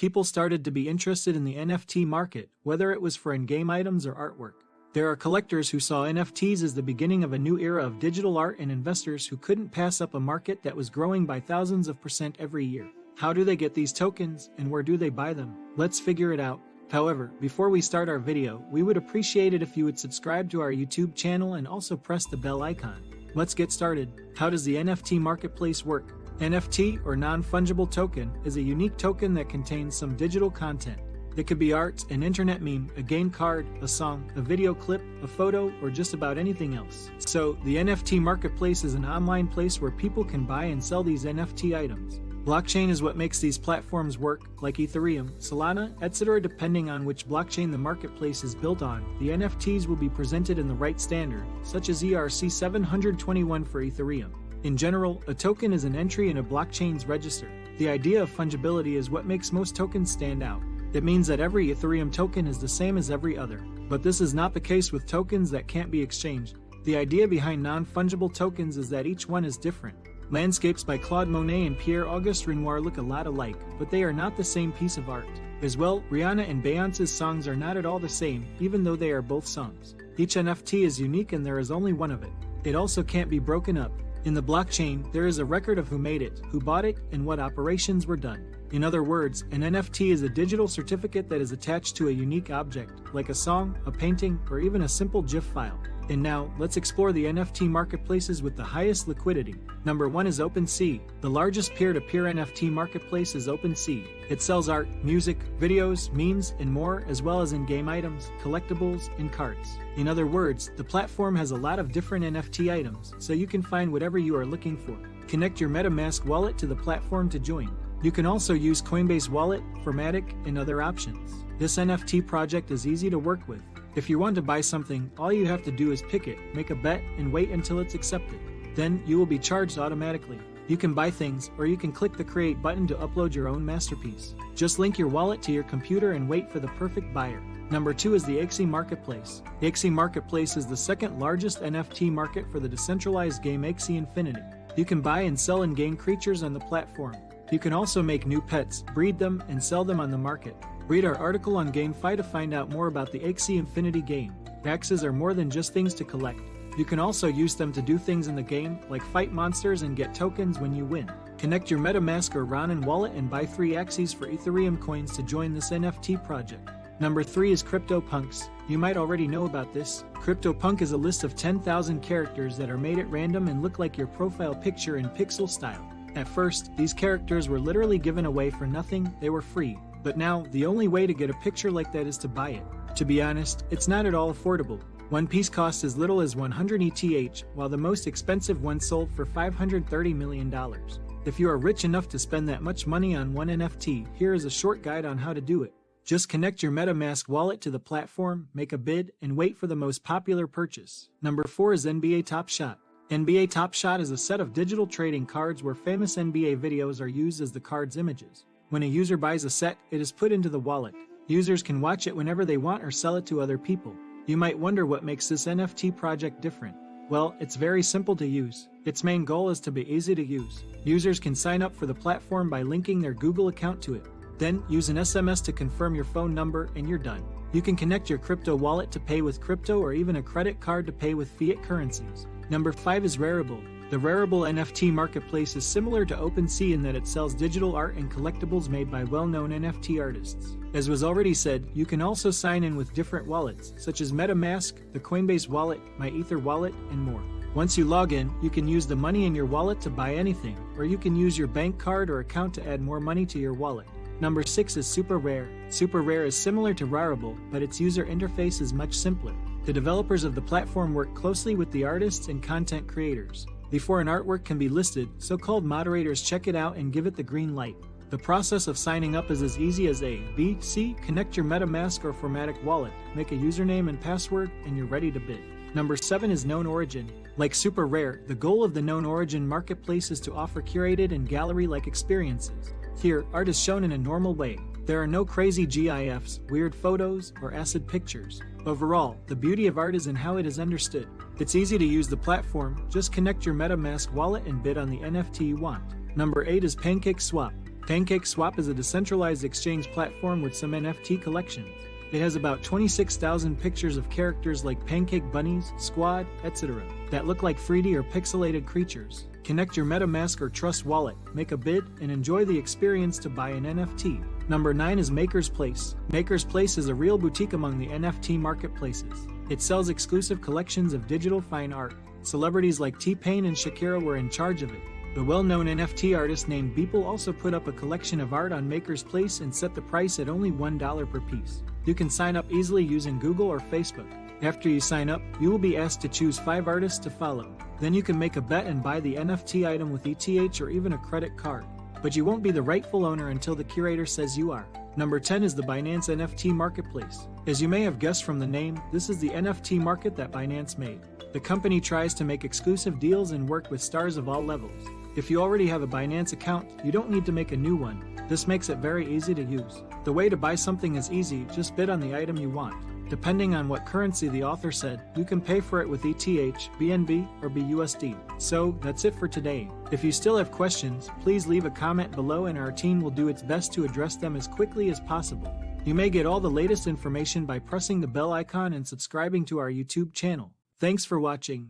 people started to be interested in the NFT market, whether it was for in-game items or artwork. There are collectors who saw NFTs as the beginning of a new era of digital art and investors who couldn't pass up a market that was growing by thousands of % every year. How do they get these tokens, and where do they buy them? Let's figure it out. However, before we start our video, we would appreciate it if you would subscribe to our YouTube channel and also press the bell icon. Let's get started. How does the NFT marketplace work? NFT, or non-fungible token, is a unique token that contains some digital content. It could be art, an internet meme, a game card, a song, a video clip, a photo, or just about anything else. So, the NFT marketplace is an online place where people can buy and sell these NFT items. Blockchain is what makes these platforms work, like Ethereum, Solana, etc. Depending on which blockchain the marketplace is built on, the NFTs will be presented in the right standard, such as ERC-721 for Ethereum. In general, a token is an entry in a blockchain's register. The idea of fungibility is what makes most tokens stand out. It means that every Ethereum token is the same as every other. But this is not the case with tokens that can't be exchanged. The idea behind non-fungible tokens is that each one is different. Landscapes by Claude Monet and Pierre-Auguste Renoir look a lot alike, but they are not the same piece of art. As well, Rihanna and Beyoncé's songs are not at all the same, even though they are both songs. Each NFT is unique and there is only one of it. It also can't be broken up. In the blockchain, there is a record of who made it, who bought it, and what operations were done. In other words, an NFT is a digital certificate that is attached to a unique object, like a song, a painting, or even a simple GIF file. And now, let's explore the NFT marketplaces with the highest liquidity. Number 1 is Opensea. The largest peer-to-peer NFT marketplace is Opensea. It sells art, music, videos, memes, and more, as well as in-game items, collectibles, and cards. In other words, the platform has a lot of different NFT items, so you can find whatever you are looking for. Connect your MetaMask wallet to the platform to join. You can also use Coinbase Wallet, Formatic, and other options. This NFT project is easy to work with. If you want to buy something, all you have to do is pick it, make a bet, and wait until it's accepted. Then, you will be charged automatically. You can buy things, or you can click the Create button to upload your own masterpiece. Just link your wallet to your computer and wait for the perfect buyer. Number 2 is the NFT Marketplace. NFT Marketplace is the second largest NFT market for the decentralized game Axie Infinity. You can buy and sell in-game creatures on the platform. You can also make new pets, breed them, and sell them on the market. Read our article on GameFi to find out more about the Axie Infinity game. Axes are more than just things to collect. You can also use them to do things in the game, like fight monsters and get tokens when you win. Connect your MetaMask or Ronin wallet and buy 3 Axies for Ethereum coins to join this NFT project. Number 3 is CryptoPunks. You might already know about this. CryptoPunk is a list of 10,000 characters that are made at random and look like your profile picture in pixel style. At first, these characters were literally given away for nothing, they were free. But now, the only way to get a picture like that is to buy it. To be honest, it's not at all affordable. One piece costs as little as 100 ETH, while the most expensive one sold for $530 million. If you are rich enough to spend that much money on one NFT, here is a short guide on how to do it. Just connect your MetaMask wallet to the platform, make a bid, and wait for the most popular purchase. Number 4 is NBA Top Shot. NBA Top Shot is a set of digital trading cards where famous NBA videos are used as the card's images. When a user buys a set, it is put into the wallet. Users can watch it whenever they want or sell it to other people. You might wonder what makes this NFT project different. Well, it's very simple to use. Its main goal is to be easy to use. Users can sign up for the platform by linking their Google account to it. Then, use an SMS to confirm your phone number and you're done. You can connect your crypto wallet to pay with crypto or even a credit card to pay with fiat currencies. Number 5 is Rarible. The Rarible NFT marketplace is similar to Opensea in that it sells digital art and collectibles made by well-known NFT artists. As was already said, you can also sign in with different wallets, such as MetaMask, the Coinbase wallet, My Ether wallet, and more. Once you log in, you can use the money in your wallet to buy anything, or you can use your bank card or account to add more money to your wallet. Number 6 is Super Rare. Super Rare is similar to Rarible, but its user interface is much simpler. The developers of the platform work closely with the artists and content creators. Before an artwork can be listed, so-called moderators check it out and give it the green light. The process of signing up is as easy as A, B, C, connect your MetaMask or Formatic wallet, make a username and password, and you're ready to bid. Number 7 is Known Origin. Like Super Rare, the goal of the Known Origin marketplace is to offer curated and gallery-like experiences. Here, art is shown in a normal way. There are no crazy GIFs, weird photos, or acid pictures. Overall, the beauty of art is in how it is understood. It's easy to use the platform, just connect your MetaMask wallet and bid on the NFT you want. Number 8 is PancakeSwap. PancakeSwap is a decentralized exchange platform with some NFT collections. It has about 26,000 pictures of characters like pancake bunnies, squad, etc. that look like 3D or pixelated creatures. Connect your MetaMask or Trust wallet, make a bid, and enjoy the experience to buy an NFT. Number 9 is Maker's Place. Maker's Place is a real boutique among the NFT marketplaces. It sells exclusive collections of digital fine art. Celebrities like T-Pain and Shakira were in charge of it. The well-known NFT artist named Beeple also put up a collection of art on Maker's Place and set the price at only $1 per piece. You can sign up easily using Google or Facebook. After you sign up, you will be asked to choose 5 artists to follow. Then you can make a bet and buy the NFT item with ETH or even a credit card. But you won't be the rightful owner until the curator says you are. Number 10 is the Binance NFT Marketplace. As you may have guessed from the name, this is the NFT market that Binance made. The company tries to make exclusive deals and work with stars of all levels. If you already have a Binance account, you don't need to make a new one. This makes it very easy to use. The way to buy something is easy, just bid on the item you want. Depending on what currency the author said, you can pay for it with ETH, BNB, or BUSD. So, that's it for today. If you still have questions, please leave a comment below and our team will do its best to address them as quickly as possible. You may get all the latest information by pressing the bell icon and subscribing to our YouTube channel. Thanks for watching.